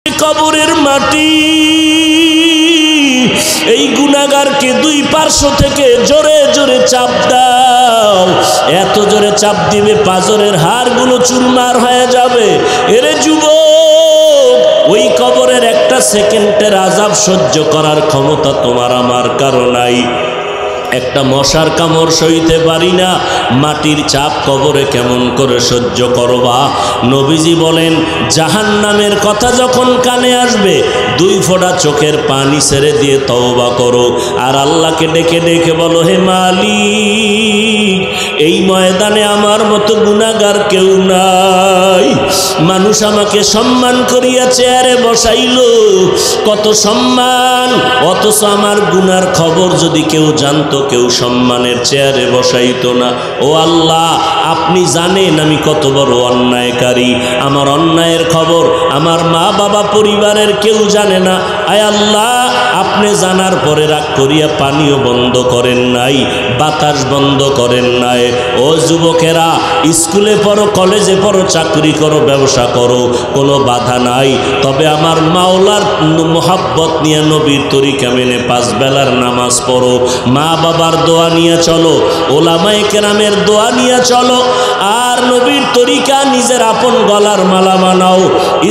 কবরের মাটি এই গুনাহগারকে দুই পার্শ্ব থেকে জোরে জোরে চাপ দাও। এত জোরে চাপ দিবে পাঁজরের হাড়গুলো চুরমার হয়ে যাবে। এরে যুবক, ওই কবরের একটা সেকেন্ডের আযাব সহ্য করার ক্ষমতা তোমার আমার কারো নাই। একটা মশার কামড় সইতে পারি না, মাটির চাপ কবরে কেমন করে সহ্য করবা? নবীজি বলেন, জাহান্নামের কথা যখন কানে আসবে দুই ফোঁটা চোখের পানি ছেড়ে দিয়ে তওবা করো, আর আল্লাহকে ডেকে ডেকে বলো, হে মালিক, এই ময়দানে আমার মতো গুনাহগার কেউ নাই। মানুষ আমাকে সম্মান করিয়া চেয়ারে বসাইলো, কত সম্মান, অথচ আমার গুনার খবর যদি কেউ জানতো কেউ সম্মানের চেয়ারে বসাইতো না। ও আল্লাহ, আপনি জানেন আমি কত বড় অন্যায়কারী। আমার অন্যায়ের খবর আমার মা বাবা পরিবারের কেউ জানে না। আয় আল্লাহ, আপনি জানার পরে রাগ করিয়া পানিও বন্ধ করেন নাই, বাতাস বন্ধ করেন নাই। ও যুবকেরা, স্কুলে পড়ো, কলেজে পড়ো, চাকরি করো, ব্যবসা করো, কোনো বাধা নাই। তবে আমার মাওলার মোহাব্বত নিয়ে নবীর তরিকা মেনে 5 বেলার নামাজ পড়ো, মা বাবার দোয়া নিয়ে চলো, ওলামায়ে কেরামের দোয়া নিয়ে চলো, আর নবীর তরিকা নিজের আপন গলার মালা বানাও।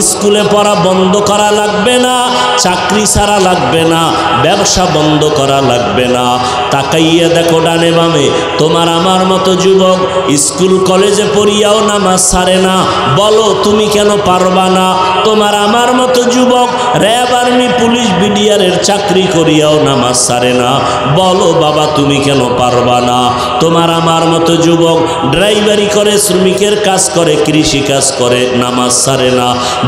স্কুলে পড়া বন্ধ করা লাগবে না, চাকরি ছাড়া লাগবে না, ব্যবসা বন্ধ করা লাগবে না। তাকাইয়া দেখো ডানে বামে, তোমার আমার মতো যুবক স্কুল কলেজে পড়িয়াও নামাজ ছাড়ে না। বলো তুমি কেন পারবা না? তোমার আমার মতো যুবক র্যাব, আর্মি, পুলিশ, বিডিআরের চাকরি করিয়াও নামাজ ছাড়ে না। বলো বাবা তুমি কেন পারবা না? তোমার আমার মতো যুবক ড্রাইভারি করে, শ্রমিকের কাজ করে, কৃষি কাজ করে, নামাজ ছাড়ে না।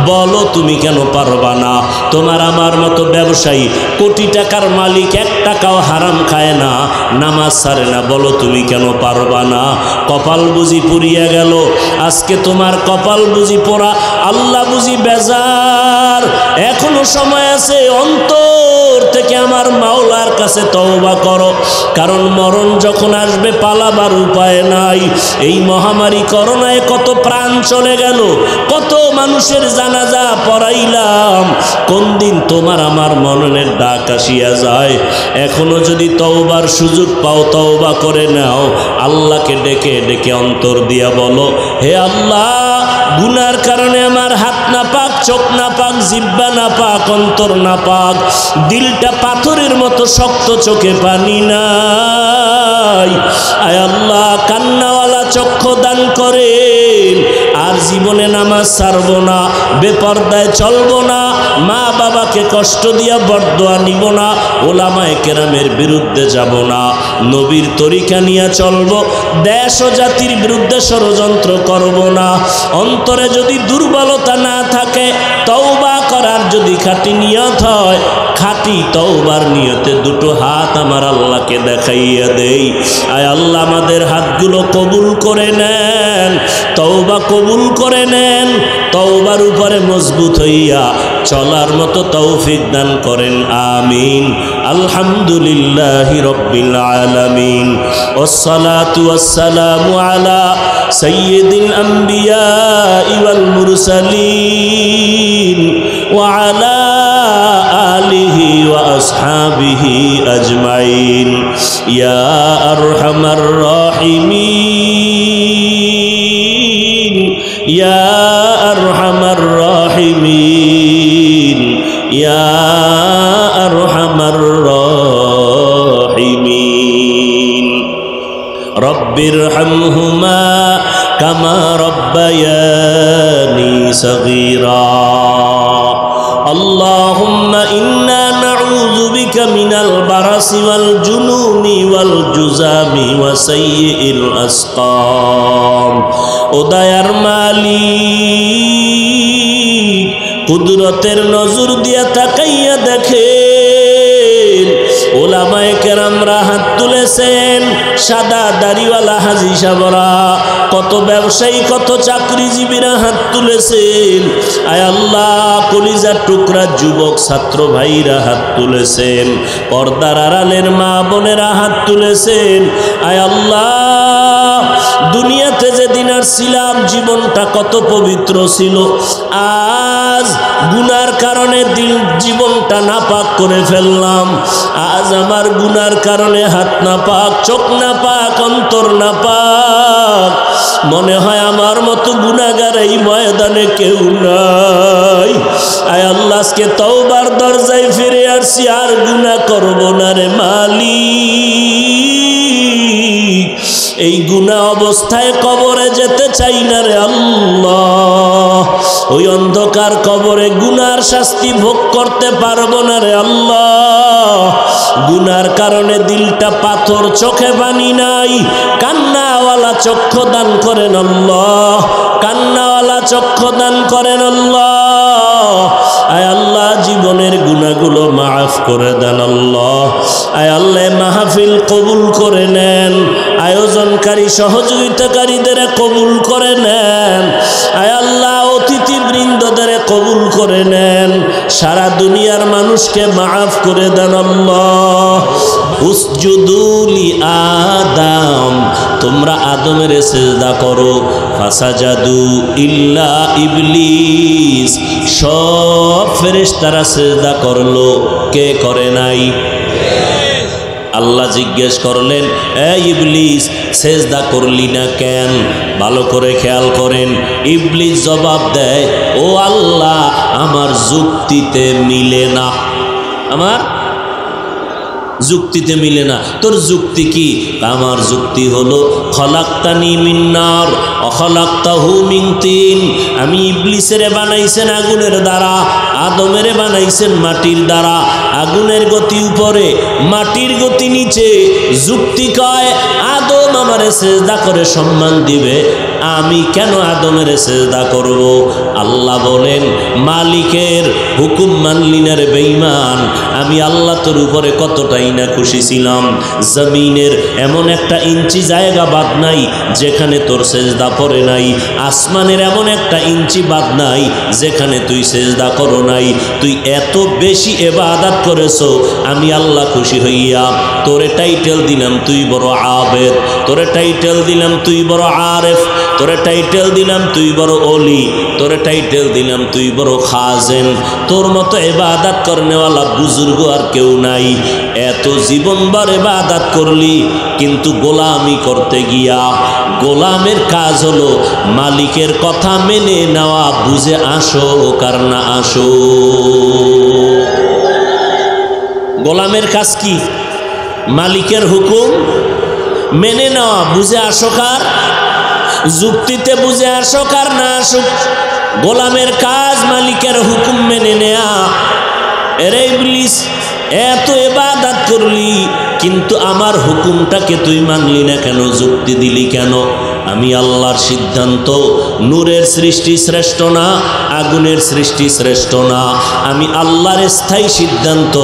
বলো তুমি কেন পারবা না? তোমার আমার মতো ব্যবসায়ী, কোটি টাকার মালিক, 1 টাকাও হারাম খায় না, নামাজ ছাড়ে না। বলো তুমি কেন পারবা না? কপাল বুঝি পুড়িয়া গেল, আজকে তোমার কপাল বুঝি পোড়া, আল্লাহ বুঝি বেজার। এখনো সময় আছে, অন্তর থেকে আমার মাওলার কাছে তওবা করো, কারণ মরণ যখন আসবে পালাবার উপায় নাই। এই মহামারী করোনায় কত প্রাণ চলে গেল, কত মানুষের জানাজা পড়াইলাম। কোন দিন তোমার আমার মননের ডাক আসিয়া যায়? এখনো যদি তওবার সুযোগ পাও, তওবা করে নাও। আল্লাহকে ডেকে ডেকে অন্তর দিয়া বলো, হে আল্লাহ, গুনার কারণে আমার হাত না পাক, চোখ না পাক, জিহ্বা না পাক, অন্তর না পাক, দিলটা পাথরের মতো শক্ত, চোখে পানি নাই। আয় আল্লাহ, কান্নাওয়ালা চক্ষু দান করেন। আর জীবনে নামাজ ছাড়ব না, বেপরদায় চলব না, মা বাবাকে কষ্ট দিয়া বরদোয়া নিব না, ওলামায়ে কেরামের বিরুদ্ধে যাব না, নবীর তরিকা নিয়ে চলব, দেশ ও জাতির বিরুদ্ধে ষড়যন্ত্র করব না। অন্তরে যদি দুর্বলতা না থাকে, তওবা করার যদি খাঁটি নিয়ত হয়, খাঁটি তওবার নিয়তে 2 হাত আমার আল্লাহকে দেখাইয়া দেই। আয় আল্লাহ, আমাদের হাতগুলো কবুল করে নেন, তওবা কবুল করে নেন, তওবার উপরে মজবুত হইয়া চলার মতো তৌফিক দান করেন। আমিন। আলহামদুলিল্লাহি রাব্বিল আলামিন, ওয়াসসালাতু ওয়াসসালামু আলা সাইয়্যিদিল আমবিয়া ওয়াল মুরসালিন ওয়া আলা আলিহি ওয়া আসহাবিহি আজমাইন। ইয়া আরহামার রাহিমিন, ইয়া আরহামার রাহিমিন, ইয়া আরহামার রাহিমিন। রব্বিরহামহুমা কামা রব্বায়ানি সগীরা। আল্লাহুম্মা ইন্না নাউযু বিকা মিনাল বারাসি ওয়াল জুনুনি ওয়াল জুজামি ওয়া সাইয়্যিল আসকাম। ও দয়ার মালিক, কুদরতের নজর দিয়া তাকাইয়া দেখেন, ওলামায়ে কেরামরা হাত তুলেছেন, সাদা দাড়িওয়ালা হাজী সাহেবরা, কত ব্যবসায়ী, কত চাকরিজীবীরা হাত তুলেছেন। আয় আল্লাহ, কলিজার টুকরা যুবক ছাত্র ভাইরা হাত তুলেছেন, পর্দার আড়ালের মা বোনেরা হাত তুলেছেন। আয় আল্লাহ, দুনিয়াতে যেদিন আসছিলাম জীবনটা কত পবিত্র ছিল, আজ গুনার কারণে জীবনটা নাপাক করে ফেললাম। আজ আমার গুনার কারণে হাত নাপাক, চোখ নাপাক, অন্তর নাপাক। মনে হয় আমার মতো গুনাহগার এই ময়দানে কেউ নাই। আয় আল্লাহ, আজকে তওবার দরজায় ফিরে আসছি, আর গুনাহ করব না রে মালিক। এই গুনাহ অবস্থায় কবরে যেতে চাই না রে আল্লাহ। ওই অন্ধকার কবরে গুনার শাস্তি ভোগ করতে পারবো না রে আল্লাহ। গুনার কারণে দিলটা পাথর, চোখে পানি নাই। কান্নাওয়ালা চক্ষু দান করেন আল্লাহ, কান্নাওয়ালা চক্ষু দান করেন আল্লাহ। আয় আল্লাহ, জীবনের গুনাহগুলো মাফ করে দেন আল্লাহ। আয় আল্লাহ, মাহফিল কবুল করে নেন, আয়োজনকারী সহযোগিতাকারীদের কবুল করে নেন। আয় আল্লাহ, অতিথিবৃন্দদের কবুল করে নেন। সারা দুনিয়ার মানুষকে মাফ করে দেন আল্লাহ। উসজুদু লি আদম, তোমরা আদমের সিজদা করো। ফাসাজাদু ইল্লা ইবলিস, সব ফেরেশতারা সিজদা করলো, কে করে নাই? আল্লাহ জিজ্ঞেস করলেন, এ ইবলিস, সেজদা করলি না কেন? ভালো করে খেয়াল করেন। ইবলিস জবাব দেয়, ও আল্লাহ, আমার যুক্তিতে মিলে না, আমার যুক্তিতে মিলে না। তোর যুক্তি কি? আমার যুক্তি হলো, খলাক্তানি মিন নার ওয়া খলাক্তাহু মিন তিন। আমি ইবলিসের বানাইছেন আগুনের দ্বারা, আদমের বানাইছেন মাটির দ্বারা। আগুনের গতি উপরে, মাটির গতি নিচে। যুক্তি কয় আদম আমারে সেজদা করে সম্মান দিবে, আমি কেন আদমের সেজদা করব? আল্লাহ বলেন, মালিকের হুকুম মানলি না রে বেঈমান। আমি আল্লাহ তোর উপরে কতটাই না খুশি ছিলাম। জমিনের এমন একটা ইঞ্চি জায়গা বাদ নাই যেখানে তোর সেজদা পড়ে নাই। আসমানের এমন একটা ইঞ্চি বাদ নাই যেখানে তুই সেজদা করো নাই। তুই এত বেশি ইবাদত করেছো, আমি আল্লাহ খুশি হইয়া তোরে টাইটেল দিলাম তুই বড় আবেদ, তোরে টাইটেল দিলাম তুই বড় আরেফ, তোরে টাইটেল দিলাম তুই বড় ওলি, তোরে টাইটেল দিলাম তুই বড় খাজেন। তোর মতো ইবাদত করনেওয়ালা বুজুর্গ আর কেউ নাই। এত জীবনভর ইবাদত করলি, কিন্তু গোলামি করতে গিয়া, গোলামের কাজ হলো মালিকের কথা মেনে নেওয়া। বুঝে আসো কার না আসো। গোলামের কাজ কি? মালিকের হুকুম মেনে নেওয়া। বুঝে আসো কার? যুক্তিতে বুঝে আসো কার না আসুক, গোলামের কাজ মালিকের হুকুম মেনে নেয়া। এরে ইবলিস, এত ইবাদত করলি, কিন্তু আমার হুকুমটাকে তুই মানলি না কেন? যুক্তি দিলি কেন? আমি আল্লাহর সিদ্ধান্ত, নূরের সৃষ্টি শ্রেষ্ঠ না, আগুনের সৃষ্টি শ্রেষ্ঠ না। আমি আল্লাহর স্থায়ী সিদ্ধান্ত,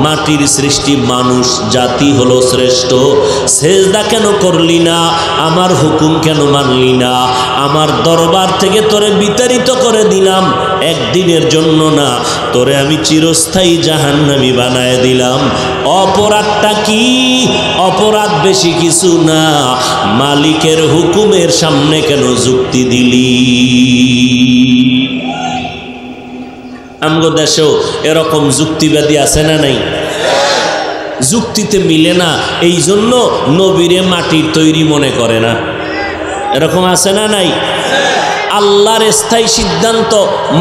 মাটির সৃষ্টি মানুষ জাতি হলো শ্রেষ্ঠ। সেজদা কেন করলি না? আমার হুকুম কেন মানলি না? আমার দরবার থেকে তোরে বিতাড়িত করে দিলাম, একদিনের জন্য না, তোরে আমি চিরস্থায়ী জাহান্নামী বানায় দিলাম। অপরাধটা কি? অপরাধ বেশি কিছু না, মালিকের হুকুমের সামনে কেন যুক্তি দিলি? আমগো দেশেও এরকম যুক্তিবাদী আছে না নাই? যুক্তিতে মিলে না, এই জন্য নবীরে মাটির তৈরি মনে করে না। এরকম আছে না নাই? আল্লাহর স্থায়ী সিদ্ধান্ত,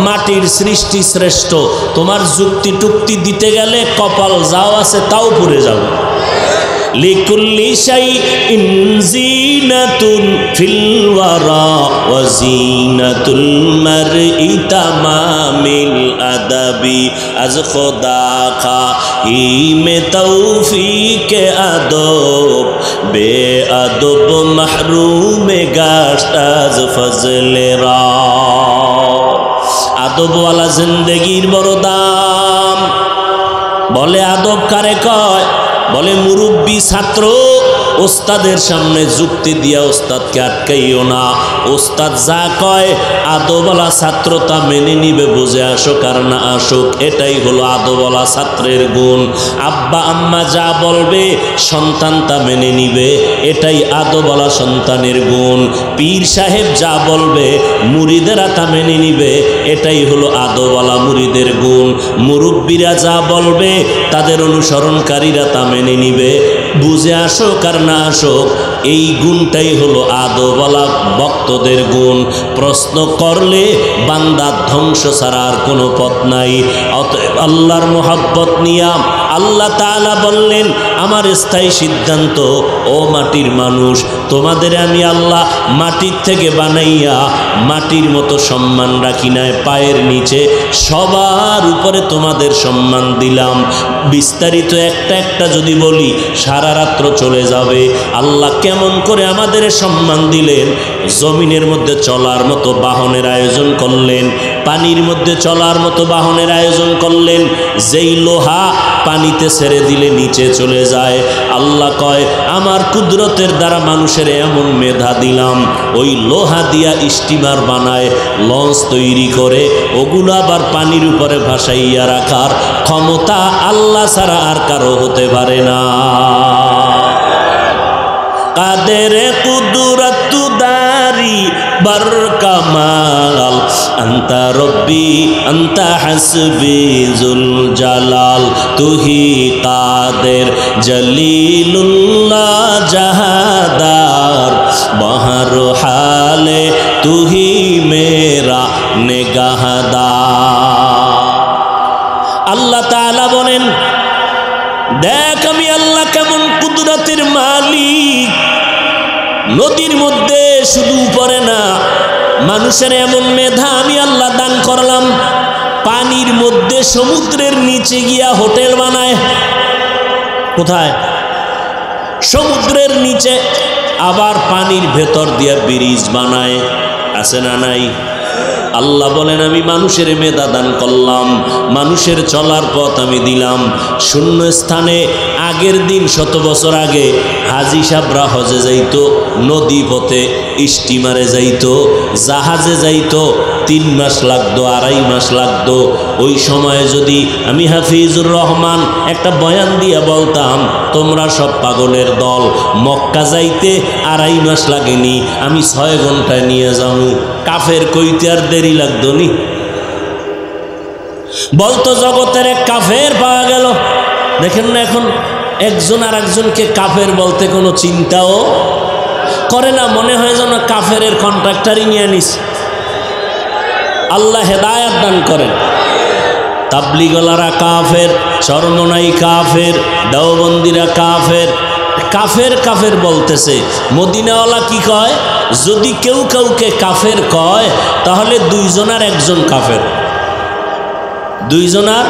মাটির সৃষ্টি শ্রেষ্ঠ। তোমার যুক্তি টুক্তি দিতে গেলে কপাল যাও আছে তাও পুড়ে যাবে। লিকুল্লি শাইইন জিনাতুন ফিল ওয়ারা ওয়া জিনাতুল মারই তামামিল আদাবি। আজ খোদা খাহিমে তৌফিকে আদব, বে আদব মাহরুমে গাশত আজ ফজলে রা। আদবওয়ালা জিন্দেগির বড় দাম। বলে আদব কারে কয়? বলে মুরব্বী ছাত্র ওস্তাদের সামনে যুক্তি দিয়া ওস্তাদকে আটকাইও না। ওস্তাদ যা কয় আদবওয়ালা ছাত্র তা মেনে নিবে, বুঝে আসুক আর না আসুক, এটাই হলো আদবওয়ালা ছাত্রের গুণ। আব্বা আম্মা যা বলবে সন্তান তা মেনে নিবে, এটাই আদবওয়ালা সন্তানের গুণ। পীর সাহেব যা বলবে মুরিদেরা তা মেনে নিবে, এটাই হলো আদবওয়ালা মুরিদের গুণ। মুরব্বীরা যা বলবে তাদের অনুসরণকারীরা তা মেনে নিবে, বুঝে আসুক আর না আসুক, এই গুণটাই হলো আদবওয়ালা ভক্তদের গুণ। প্রশ্ন করলে বান্দা ধ্বংস ছাড়া আর কোনো পথ নাই। অতএব আল্লাহর মোহাব্বত নিয়া আল্লাহ তাআলা বললেন, আমার স্থায়ী সিদ্ধান্ত, ও মাটির মানুষ, তোমাদের আমি আল্লাহ মাটির থেকে বানাইয়া মাটির মতো সম্মান রাখি নাই, পায়ের নিচে সবার উপরে তোমাদের সম্মান দিলাম। বিস্তারিত একটা একটা যদি বলি সারা রাত্র চলে যাবে। আল্লাহ কেমন করে আমাদের সম্মান দিলেন? জমিনের মধ্যে চলার মতো বাহনের আয়োজন করলেন, পানির মধ্যে চলার মতো বাহনের আয়োজন করলেন। যেই লোহা পানিতে ছেড়ে দিলে নিচে চলে যায়, আল্লাহ কয় আমার কুদরতের দ্বারা মানুষের এমন মেধা দিলাম, ওই লোহা দিয়া স্টিমার বানায়, লঞ্চ তৈরি করে, ওগুলো আবার পানির উপরে ভাসাইয়া রাখার ক্ষমতা আল্লাহ ছাড়া আর কারো হতে পারে না। কাদের কুদরত দারি বার কামাল, আন্তা রব্বি আন্তা হাসবি জুল জালাল, তুহি কাদের জলিলুল্লাহ জাহাদার, বহর হালে তুহি মেরা নেগাহদার। আল্লাহ তাআলা বলেন, দেখ আমি আল্লাহ কেমন কুদরতের মালিক। নদীর মধ্যে শুধু উপরে না, মানুষের এমন মেধা আমি আল্লাহ দান করলাম, পানির মধ্যে সমুদ্রের নিচে গিয়া হোটেল বানায়। কোথায়? সমুদ্রের নিচে। আবার পানির ভেতর দিয়া ব্রিজ বানায়, আছে না নাই? আল্লাহ বলেন আমি মানুষের মেধা দান করলাম, মানুষের চলার পথ আমি দিলাম। শূন্য স্থানে আগের দিন 100 বছর আগে হাজি সাহরা হজে যাইতো, নদী পথে স্টিমারে যাইতো, জাহাজে যাইতো, 3 মাস লাগতো, 2.5 মাস লাগতো। ওই সময়ে যদি আমি হাফিজুর রহমান একটা বয়ান দিয়ে বলতাম তোমরা সব পাগলের দল, মক্কা যাইতে 2.5 মাস লাগেনি, আমি 6 ঘন্টায় নিয়ে যাবো, কাফের কইতে আর দেরি লাগতো নি? বলতো জগতের এক কাফের পাওয়া গেল। দেখেন না এখন একজন আর একজনকে কাফের বলতে কোনো চিন্তাও করে না, মনে হয় যেন কাফেরের কন্ট্রাক্টারই নিয়ে নিস। আল্লাহ হেদায়েত দান করেন। তাবলিগলারা কাফের, চরমনাই কাফের, দেওবন্দিরা কাফের, কাফের কাফের বলতেছে। মদিনাওয়ালা কি কয়? যদি কেউ কাউকে কাফের কয় তাহলে 2 জনার 1 জন কাফের। 2 জনার,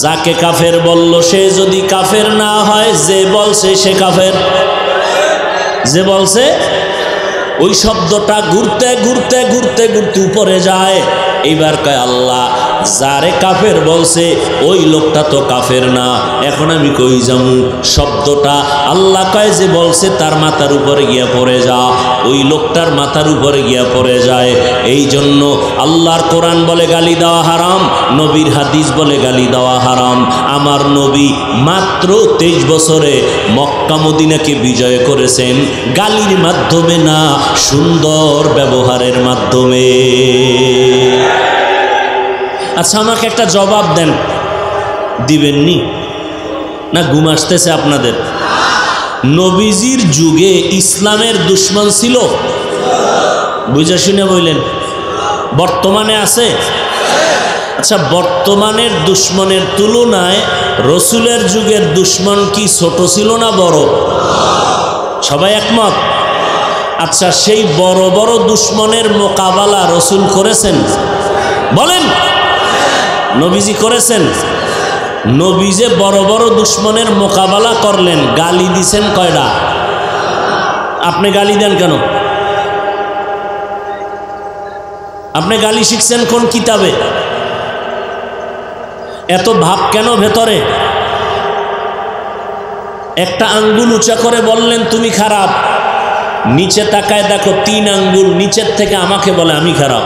যাকে কাফের বলল সে যদি কাফের না হয়, যে বলছে সে কাফের। যে বলছে ওই শব্দটা ঘুরতে ঘুরতে ঘুরতে ঘুরতে উপরে যায়। এইবার কয় আল্লাহ যারে কাফের বলছে ওই লোকটা তো কাফের না, এখন আমি কই যামু? শব্দটা আল্লাহ কয় যে বলছে তার মাথার উপরে গিয়া পড়ে যা, ওই লোকটার মাথার উপরে গিয়া পড়ে যায়। এই জন্য আল্লাহর কোরআন বলে গালি দেওয়া হারাম, নবীর হাদিস বলে গালি দেওয়া হারাম। আমার নবী মাত্র 23 বছরে মক্কা মদিনাকে বিজয় করেছেন গালির মাধ্যমে না, সুন্দর ব্যবহারের মাধ্যমে। আচ্ছা আমাকে একটা জবাব দেন, দিবেননি না ঘুম আসতেছে আপনাদের? নবীজির যুগে ইসলামের দুশ্মন ছিল? বুঝে শুনে বললেন। বর্তমানে আছে? আচ্ছা বর্তমানের দুশ্মনের তুলনায় রসুলের যুগের দুশ্মন কি ছোট ছিল না বড়? সবাই একমত? আচ্ছা সেই বড় বড় দুশ্মনের মোকাবেলা রসুল করেছেন? বলেন নবীজি করেছেন? নবী যে বড় বড় দুশ্মনের মোকাবেলা করলেন, গালি দিছেন কয়টা? আপনি গালি দেন কেন? আপনি গালি শিখছেন কোন কিতাবে? এত ভাব কেন ভেতরে? একটা আঙ্গুল উঁচা করে বললেন তুমি খারাপ, নিচে তাকায় দেখো 3 আঙ্গুল নিচের থেকে আমাকে বলে আমি খারাপ।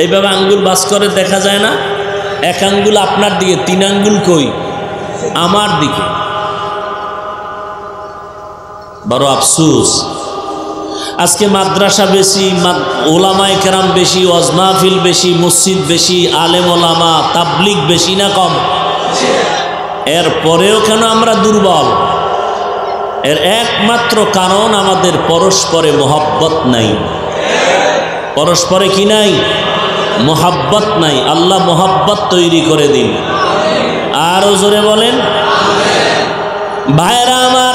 এইভাবে আঙ্গুল বাস করে দেখা যায় না? এক আঙ্গুল আপনার দিকে, 3 আঙ্গুল কই? আমার দিকে। বড় আফসোস, আজকে মাদ্রাসা বেশি, ওলামায়ে কেরাম বেশি, ওয়াজ মাহফিল বেশি, মসজিদ বেশি, আলেম ওলামা তাবলিগ বেশি না কম? এরপরেও কেন আমরা দুর্বল? এর একমাত্র কারণ আমাদের পরস্পরে মহব্বত নাই। পরস্পরে কি নাই? মহব্বত নাই। আল্লাহ মহব্বত তৈরি করে দিন। আরো জোরে বলেন। ভাইরা আমার,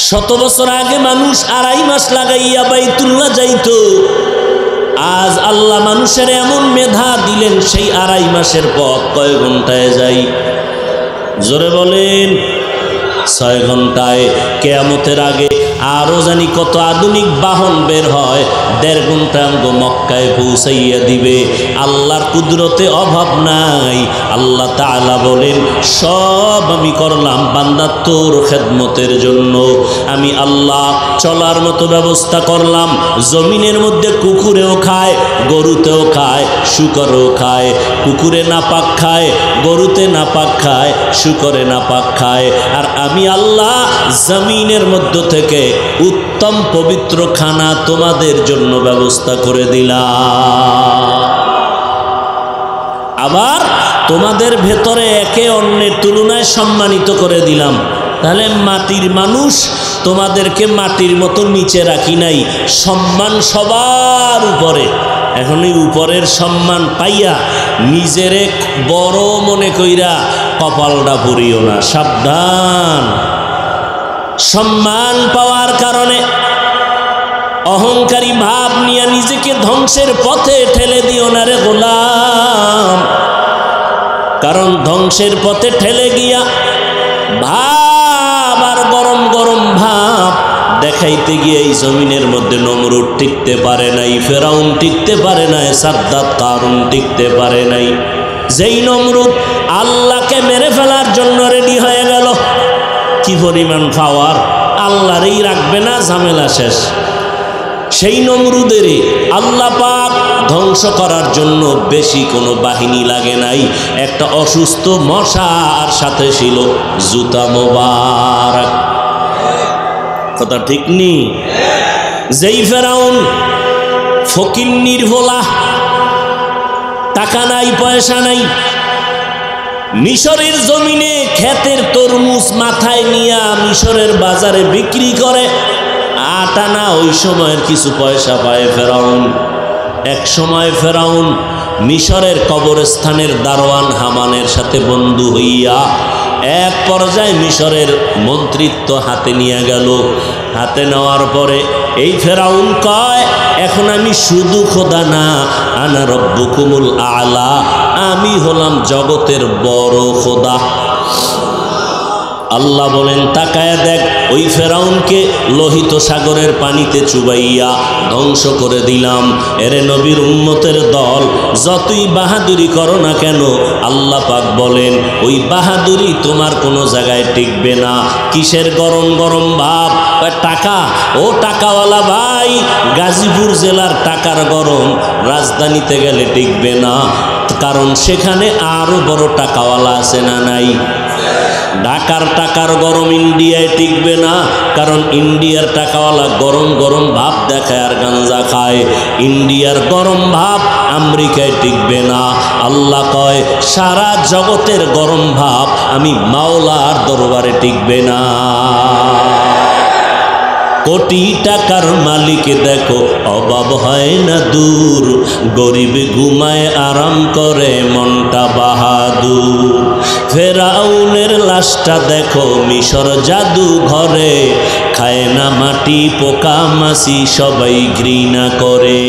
100 বছর আগে মানুষ 2.5 মাস লাগাইয়া বাইতুল্লাহ যাইতো। আজ আল্লাহ মানুষের এমন মেধা দিলেন, সেই 2.5 মাসের পথ কয় ঘন্টায় যাই? জোরে বলেন। 6 ঘন্টায়। কিয়ামতের আগে আরো জানি কত আধুনিক বাহন বের হয়, 1.5 ঘন্টা আমগো মক্কায় পৌঁছাইয়া দিবে। আল্লাহর কুদরতে অভাব নাই। আল্লাহ তাআলা বলেন, সব আমি করলাম বান্দা তোর খেদমতের জন্য। আমি আল্লাহ চলার মতো ব্যবস্থা করলাম। জমিনের মধ্যে কুকুরেও খায়, গরুতেও খায়, শুকরেও খায়। কুকুরে নাপাক খায়, গরুতে নাপাক খায়, শুকরে নাপাক খায়। আর আমি আল্লাহ জমিনের মধ্য থেকে উত্তম পবিত্র খানা তোমাদের জন্য ব্যবস্থা করে দিলাম। আবার তোমাদের ভেতরে একে অন্যের তুলনায় সম্মানিত করে দিলাম। তাহলে মাটির মানুষ, তোমাদেরকে মাটির মতো নিচে রাখি নাই, সম্মান সবার উপরে। এখন এই উপরের সম্মান পাইয়া নিজেরে বড় মনে কইরা কপালটা ভরিও না, সাবধান। সম্মান পাওয়ার কারণে অহংকারী ভাব নিয়ে নিজেকে ধ্বংসের পথে ঠেলে দিও না রে গোলাম। কারণ ধ্বংসের পথে ঠেলে গিয়া ভাব আর গরম গরম ভাব দেখাইতে গিয়ে এই জমিনের মধ্যে নমরুদ টিকতে পারে নাই, ফেরাউন টিকতে পারে নাই, সাদ্দাত কারুন টিকতে পারে নাই। যেই নমরুদ আল্লাহকে মেরে ফেলার জন্য রেডি হয়ে গেল, কি পরিমাণ পাওয়ার! আল্লাহরই রাখবে না, ঝামেলা শেষ। সেই নমরুদেরই আল্লাহ পাক ধ্বংস করার জন্য বেশি কোনো বাহিনী লাগে নাই, একটা অসুস্থ মশার সাথে ছিল জুতা মোবারক। কথা ঠিক নি? যেই ফেরাউন ফকির নির্ভোলা, টাকা নাই পয়সা নাই, মিশরের জমিনে ক্ষেতের তরমুজ মাথায় নিয়ে মিশরের বাজারে বিক্রি করে, 8 আনা ওই সময়ের কিছু পয়সা পায় ফেরাউন। এক সময় ফেরাউন মিশরের কবরস্থানের দারোয়ান হামানের সাথে বন্ধু হইয়া এক পর্যায়ে মিশরের মন্ত্রিত্ব হাতে নিয়ে গেল। হাতে নেওয়ার পরে এই ফেরাউন কয়, এখন আমি শুধু খোদা না, আনা রব্বুকুমুল আলা, আমি হলাম জগতের বড় খোদা। আল্লাহ বলেন, তাকায়া দেখ, ওই ফেরাউনকে লোহিত সাগরের পানিতে চুবাইয়া ধ্বংস করে দিলাম। এরে নবীর উম্মতের দল, যতই বাহাদুরি করো না কেন, আল্লাহ পাক বলেন ওই বাহাদুরি তোমার কোনো জায়গায় টিকবে না। কিসের গরম গরম ভাব? টাকা। ও টাকাওয়ালা ভাই, গাজীপুর জেলার টাকার গরম রাজধানীতে গেলে টিকবে না, কারণ সেখানে আরো বড় টাকাওয়ালা আছে না নাই? ঢাকার টাকার গরম ইন্ডিয়ায় টিকবে না, কারণ ইন্ডিয়ার টাকাওয়ালা গরম গরম ভাব দেখায় আর গাঞ্জা খায়। ইন্ডিয়ার গরম ভাব আমেরিকায় টিকবে না। আল্লাহ কয়, সারা জগতের গরম ভাব আমি মাওলার দরবারে টিকবে না। কোটি টাকার মালিক দেখো, অভাব হয় না দূর, গরিব ঘুমায় আরাম করে মনটা বাহাদুর। ফেরাউনের লাশটা দেখো মিশর জাদু ঘরে, খায় না মাটি পোকা মাছি সবাই ঘৃণা করে।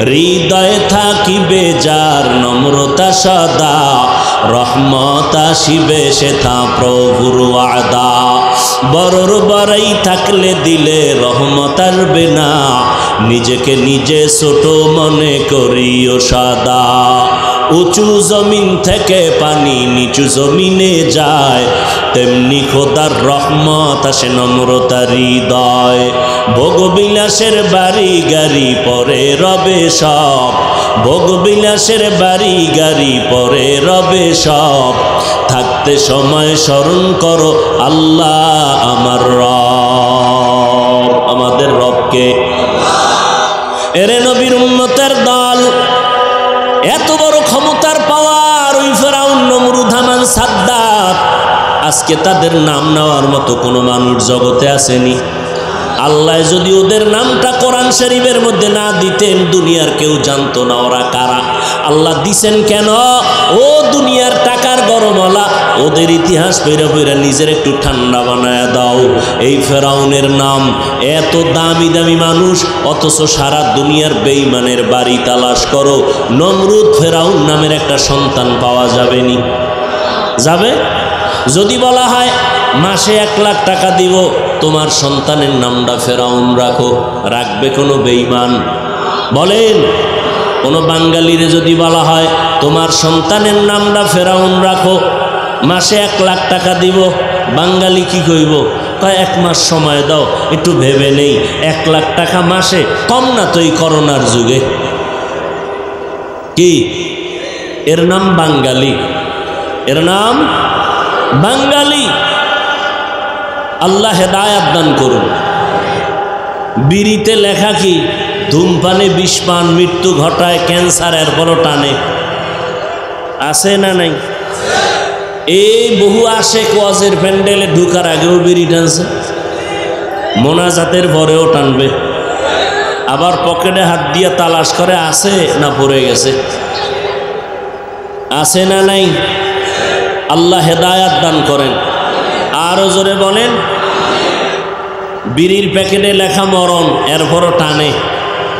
হৃদয়ে থাকিবে যার নম্রতা সদা, রহমত আসিবে সেথা প্রভুর ওয়াদা। বড়র বড়াই থাকলে দিলে রহমত আসবে না, নিজেকে নিজে ছোট মনে করিও সাদা। উঁচু জমিন থেকে পানি নিচু জমিনে যায়, তেমনি খোদার রহমত আসে নম্রতার হৃদয়। ভোগবিলাসের বাড়ি গাড়ি পরে রবে সব, ভোগবিলাসের বাড়ি গাড়ি পরে রবে সব, থাকতে সময় স্মরণ করো আল্লাহ আমার রব। আমাদের রবকে। এরে নবীর উম্মতের দল, এত বড় ক্ষমতার পাওয়ার ওই ফেরাউন, নমরুদ, হামান, সাদ্দাত, আজকে তাদের নাম নেওয়ার মতো কোনো মানুষ জগতে আসেনি। আল্লাহ যদি ওদের নামটা কোরআন শরীফের মধ্যে না দিতেন, দুনিয়ার কেউ জানতো না ওরা কারা। আল্লাহ দিছেন কেন? ও দুনিয়ার টাকার গরমওয়ালা, ওদের ইতিহাস পইরা পইরা নিজের একটু ঠান্ডা বানায় দাও। এই ফেরাউনের নাম, এত দামি দামি মানুষ, অথচ সারা দুনিয়ার বেঈমানের বাড়ি তালাশ করো, নমরুদ ফেরাউন নামের একটা সন্তান পাওয়া যাবেনি? যাবে? যদি বলা হয় মাসে 1 লাখ টাকা দিব, তোমার সন্তানের নামটা ফেরাউন রাখো, রাখবে কোনো বেঈমান? বলেন। কোনো বাঙালিরে যদি বলা হয় তোমার সন্তানের নামটা ফেরাউন রাখো, মাসে 1 লাখ টাকা দিব, বাঙালি কি কইব? কয় 1 মাস সময় দাও, একটু ভেবে নেই। 1 লাখ টাকা মাসে কম না তো এই করোনার যুগে? কি এর নাম বাঙালি? এর নাম বাঙালি। আল্লাহ হেদায়াত দান করুন। বিড়িতে লেখা কি? ধূমপানে বিষপান মৃত্যু ঘটায়, ক্যান্সার, এরপরও টানে। আছে না নাই? এই বহু আশেক ওয়াজের প্যান্ডেলে ঢুকার আগেও বিড়ি টানছে, মোনাজাতের পরেও টানবে, আবার পকেটে হাত দিয়ে তালাশ করে আছে না পড়ে গেছে। আছে না নাই? আল্লাহ হেদায়াত দান করেন। আরো জোরে বলেন। বিড়ির প্যাকেটে লেখা মরণ, এরপরও টানে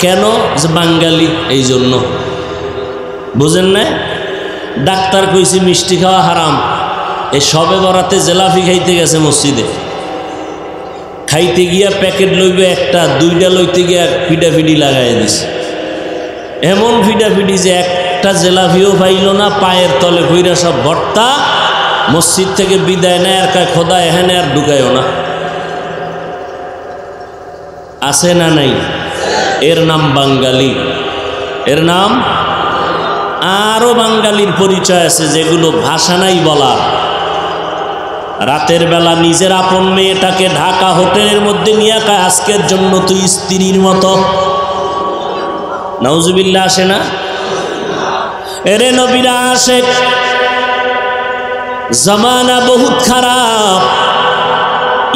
কেন? যে বাঙালি, এই জন্য। বুঝেন না? ডাক্তার কইছি মিষ্টি খাওয়া হারাম, এই সবে বরাতে জেলাফি খাইতে গেছে মসজিদে, খাইতে গিয়া প্যাকেট লইবে একটা, 2টা লইতে গিয়া ফিডাফিডি লাগাই দিছে। এমন ফিডাফিডি যে একটা জেলাফিও পাইল না, পায়ের তলে কইরা সব ভর্তা। মসজিদ থেকে বিদায় নেয় আর কয় খোদা এখানে আর ঢুকায়ও না। আছে না নাই? এর নাম বাঙালি। এর নাম। আরো বাঙালির পরিচয় আছে যেগুলো ভাষা নাই বলার। রাতের বেলা নিজের আপন মেয়েটাকে ঢাকা হোটেলের মধ্যে নিয়ে কয় আজকের জন্য তুই স্ত্রীর মতো। নাউজুবিল্লাহ আসে না? এরে নবীরা আশেক, জামানা বহুত খারাপ,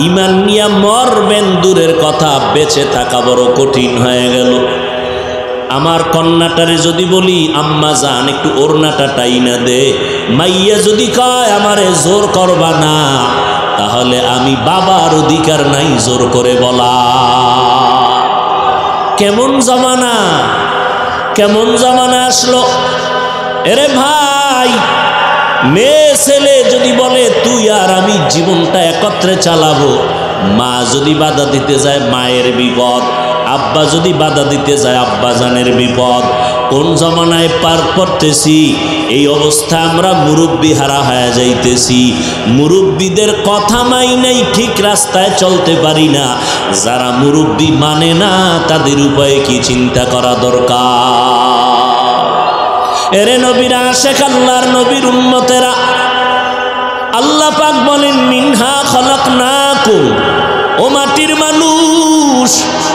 ইমান নিয়া মরবেন দূরের কথা, বেঁচে থাকা বড় কঠিন হয়ে গেল। আমার কন্যাটারে যদি বলি আম্মা জান একটু ওড়নাটা টাইনা দে, মাইয়া যদি কয় আমারে জোর করবা না, তাহলে আমি বাবার অধিকার নাই জোর করে বলা। কেমন জামানা, কেমন জামানা আসলো। এরে ভাই, মেয়ে ছেলে যদি বলে তুই আর আমি জীবনটা একত্রে চালাবো, মা যদি বাধা দিতে যায় মায়ের বিপদ, আব্বা যদি বাধা দিতে যায় আব্বা জানের বিপদ। কোন জমানায় পার করতেছি? এই অবস্থা আমরা মুরব্বি হারা হয়ে যাইতেছি। মুরব্বিদের কথা মাইনাই ঠিক রাস্তায় চলতে পারি না। যারা মুরব্বি মানে না তাদের উপায়ে কি চিন্তা করা দরকার। এরে নবীরা আশেক, আল্লাহর নবীর উম্মতেরা, আল্লাহ পাক বলেন মিনহা খলাকনাকুম, ও মাটির মানুষ,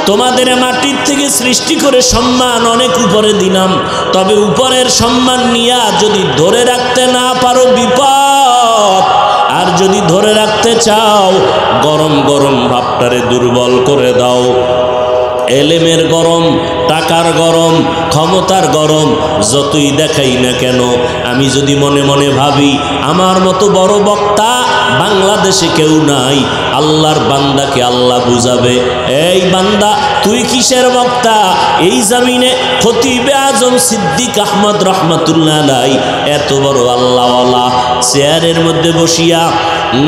তোমাদের মাটির থেকে সৃষ্টি করে সম্মান অনেক উপরে দিলাম, তবে উপরের সম্মান নিয়া যদি ধরে রাখতে না পারো বিপদ, আর যদি ধরে রাখতে চাও গরম গরম ভাবটারে দুর্বল করে দাও। এলেমের গরম, টাকার গরম, ক্ষমতার গরম যতই দেখাই না কেন, আমি যদি মনে মনে ভাবি আমার মতো বড় বক্তা বাংলাদেশে কেউ নাই, আল্লাহর বান্দাকে আল্লাহ বুঝাবে, এই বান্দা তুই কিসের বক্তা? এই জামিনে খতিবে আজম সিদ্দিক আহমদ রহমাতুল্লাহ আলাইহি এত বড় আল্লাহওয়ালা চেয়ারের মধ্যে বসিয়া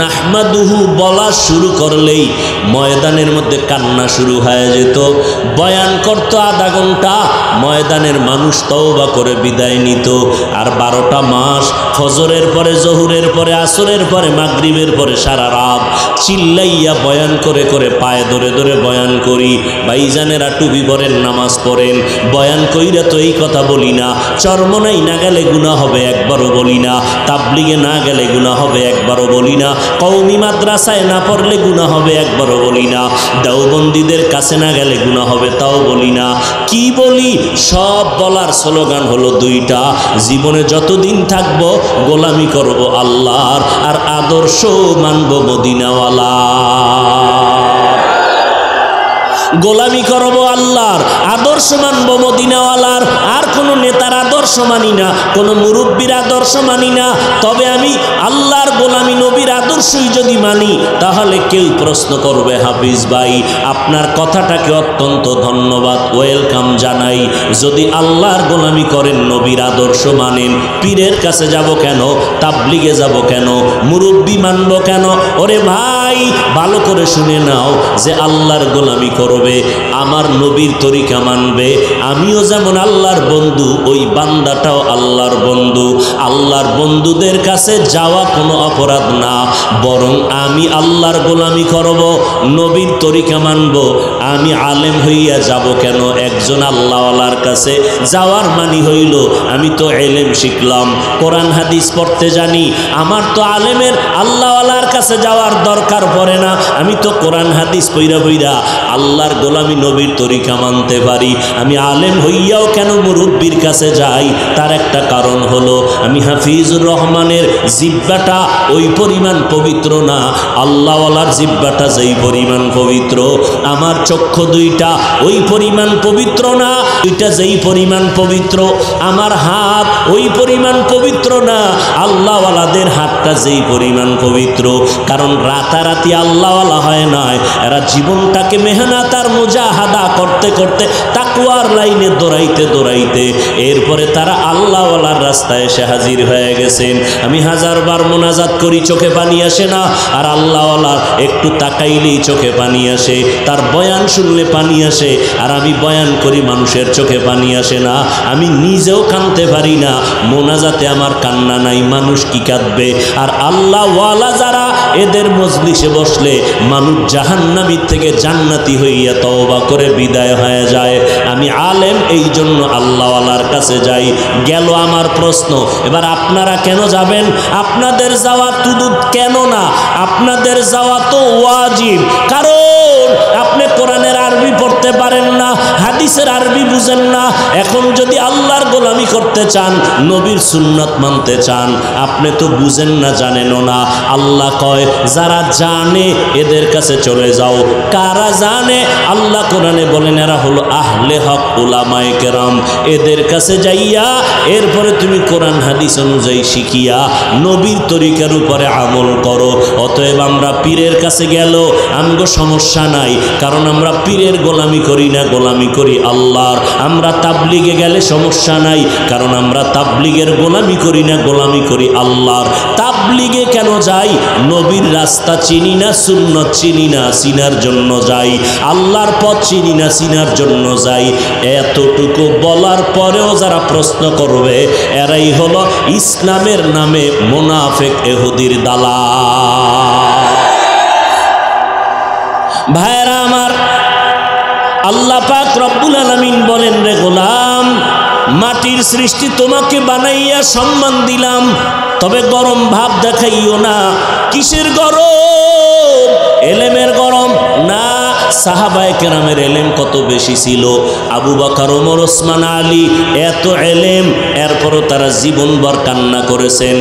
নাহমাদুহু বলা শুরু করলেই ময়দানের মধ্যে কান্না শুরু হয়ে যেত। বয়ান করতো আধা ঘন্টা, ময়দানের মানুষ তওবা করে বিদায় নিত। আর 12টা মাস ফজরের পরে, জহুরের পরে, আসরের পরে, মাগরিবের পরে সারা রাত চিল্লাইয়া বয়ান করে করে পায়ে ধরে ধরে বয়ান করি। ভাইজানেরা টুপি পরেন, নামাজ পড়েন, বয়ান কইরা তো এই কথা বলি না, চরমনাই না গেলে গুনাহ হবে একবারও বলি না, তাবলিগে না গেলে গুনাহ হবে একবারও বলি না, কওমি মাদ্রাসায় না পড়লে গুনাহ হবে একবারও বলি না, দেওবন্দীদের কাছে না গেলে গুনাহ হবে তাও বলি না। কি বলি? সব বলার স্লোগান হলো দুইটা, জীবনে যতদিন থাকবো গোলামি করব আল্লাহর, আর আদর্শ মানব মদিনাওয়ালা। গোলামি করব আল্লাহর, আদর্শ মানব মদিনাওয়ালার। আর কোনো নেতার আদর্শ মানি না, কোনো মুরব্বীর আদর্শ মানি না। তবে আমি আল্লাহর গোলামি, নবীর আদর্শই যদি মানি, তাহলে কেউ প্রশ্ন করবে, হাফিজ ভাই আপনার কথাটাকে অত্যন্ত ধন্যবাদ, ওয়েলকাম জানাই। যদি আল্লাহর গোলামি করেন, নবীর আদর্শ মানেন, পীরের কাছে যাব কেন, তাবলিগে যাব কেন, মুরব্বী মানব কেন? ওরে ভাই, ভালো করে শুনে নাও, যে আল্লাহর গোলামি করবে, আমার নবীর তরিকা মানবে, আমিও যেমন আল্লাহর বন্ধু, ওই বান্দাটাও আল্লাহর বন্ধু। আল্লাহর বন্ধুদের কাছে যাওয়া কোনো অপরাধ না, বরং আমি আল্লাহর গোলামি করব, নবীর তরিকা মানব। আমি আলেম হইয়া যাব কেন? একজন আল্লাহওয়ালার কাছে যাওয়ার মানি হইল আমি তো এলেম শিখলাম, কোরআন হাদিস পড়তে জানি, আমার তো আলেমের আল্লাহওয়ালার কাছে যাওয়ার দরকার পড়ে না, আমি তো কোরআন হাদিস পইরা পইরা আল্লাহর গোলামি, নবীর তরিকা মানতে পারি। আমি আলেম হইয়াও কেন মুরব্বীর কাছে যাই? তার একটা কারণ হলো, আমি হাফিজুর রহমানের জিব্বাটা ওই পরিমাণ পবিত্র না, আল্লাহওয়ালার জিব্বাটা যেই পরিমাণ পবিত্র, আমার চক্ষু দুইটা ওই পরিমাণ পবিত্র না, দুইটা যেই পরিমাণ পবিত্র, আমার হাত ওই পরিমাণ পবিত্র না, আল্লাহওয়ালাদের হাতটা যেই পরিমাণ পবিত্র। কারণ রাতারাতি আল্লাহওয়ালা হয় নাই, এরা জীবনটাকে মেহনত আর মুজাহাদা করতে করতে, তাকওয়ার লাইনে দৌড়াইতে দৌড়াইতে, এরপরে তারা আল্লাহওয়ালার রাস্তায় এসে হাজির হয়ে গেছেন। আমি হাজারবার মোনাজাত করি, চোখে পানি আসে না, আর আল্লাহওয়ালার একটু তাকাইলেই চোখে পানি আসে, তার বয়ান শুনলে পানি আসে, আর আমি বয়ান করি, মানুষের চোখে পানি আসে না, আমি নিজেও কাঁদতে পারি না, মোনাজাতে আমার কান্না নাই, মানুষ কি কাঁদবে? আর আল্লাহওয়ালা যারা, এদের মজলিসে বসলে মানুষ জাহান্নামীর থেকে জান্নাতি হইয়া তওবা করে বিদায় হয়ে যায়। আমি আলেম, এই জন্য আল্লাহওয়ালার কাছে যাই। গেল আমার প্রশ্ন। এবার আপনারা কেন যাবেন? আপনাদের যাওয়া শুধু কেন না, আপনাদের যাওয়া তো ওয়াজিব। কারণ আপনি কোরআনের আরবি পড়তে পারেন না, হাদিসের আরবি বুঝেন না। এখন যদি আল্লাহর গোলামি করতে চান, নবীর সুন্নাত মানতে চান, আপনি তো বুঝেন না, জানেনও না। আল্লাহ কয়, যারা জানে এদের কাছে চলে যাও। কারা জানে? আল্লাহ কোরআনে বলেন, এরা হলো আহলে হক, উলামায়ে কেরাম। এদের কাছে যাইয়া এরপরে তুমি কোরআন হাদিস অনুযায়ী শিখিয়া নবীর তরিকার উপরে আমল করো। অতএব আমরা পীরের কাছে গেল আমগো সমস্যা নাই, কারণ আমরা পীরের গোলামি করি না, গোলামি করি আল্লাহর। আমরা তাবলিগে গেলে সমস্যা নাই, কারণ আমরা তাবলিগের গোলামি করি না, গোলামি করি আল্লাহর। তাবলিগে কেন যাই? নবীর রাস্তা চিনি না, সুন্নত চিনি না, চিনার জন্য যাই। আল্লাহর পথ চিনি না, চিনার জন্য যাই। এতটুকু বলার পরেও যারা প্রশ্ন করবে, এরাই হলো ইসলামের নামে মুনাফিক, ইহুদির দালাল। ভাইরা আমার, আল্লাহ পাক রব্বুল আলামিন বলেন, রে গোলাম, মাটির সৃষ্টি তোমাকে বানাইয়া সম্মান দিলাম, তবে গরম ভাব দেখাইও না। কিসের গরম? এলেমের গরম না। সাহাবায়ে কেরামের এলেম কত বেশি ছিল। আবু বকর, ওমর, ওসমান, আলী, এত এলেম, এরপরও তারা জীবনভর কান্না করেছেন।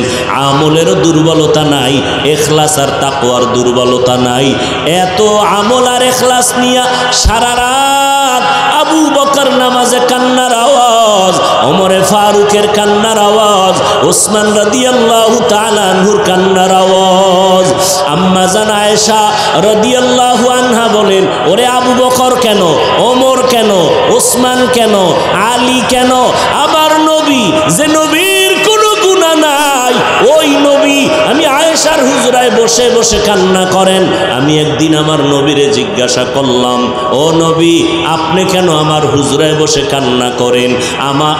আমলেরও দুর্বলতা নাই, এখলাস আর তাকওয়ার দুর্বলতা নাই। এত আমল আর এখলাস নিয়া সারা রাত আবু বকর নামাজে কান্নার আওয়াজ, ওমরে ফারুকের কান্নার আওয়াজ, ওসমান রাদিয়াল্লাহু তাআলা আনহুর কান্নার আওয়াজ। আম্মা জান আয়েশা রাদিয়াল্লাহু আনহা বলেন, ওরে আবু বকর কেন, ওমর কেন, ওসমান কেন, আলী কেন? আবার নবী, যে নবীর কোনো গুনাহ নাই, ওই নবী, আমি আয়েশার হুজরায় বসে বসে কান্না করেন। আমি একদিন আমার নবীরে জিজ্ঞাসা করলাম, ও নবী, আপনি কেন আমার হুজরায় বসে কান্না করেন?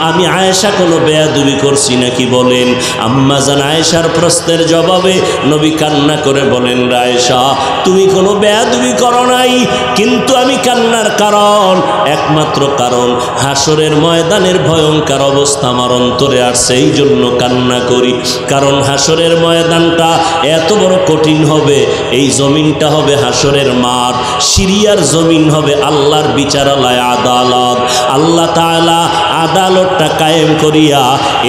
আমি আয়েশা কোনো বেয়াদবি করছি নাকি বলেন? আম্মা জান আয়েশার প্রশ্নের জবাবে নবী কান্না করে বলেন, আয়েশা, তুমি কোনো বেয়াদবি করো নাই, কিন্তু আমি কান্নার কারণ, একমাত্র কারণ হাসরের ময়দানের ভয়ঙ্কর অবস্থা আমার অন্তরে আসছে, এই জন্য কান্না করি। কারণ হাসরের ময়দানটা এত বড় কঠিন হবে, এই জমিনটা হবে হাসরের মাঠ, সিরিয়ার জমিন হবে আল্লাহর বিচারালয়, আদালত। আল্লাহ তাআলা আদালতটা কায়েম করিয়া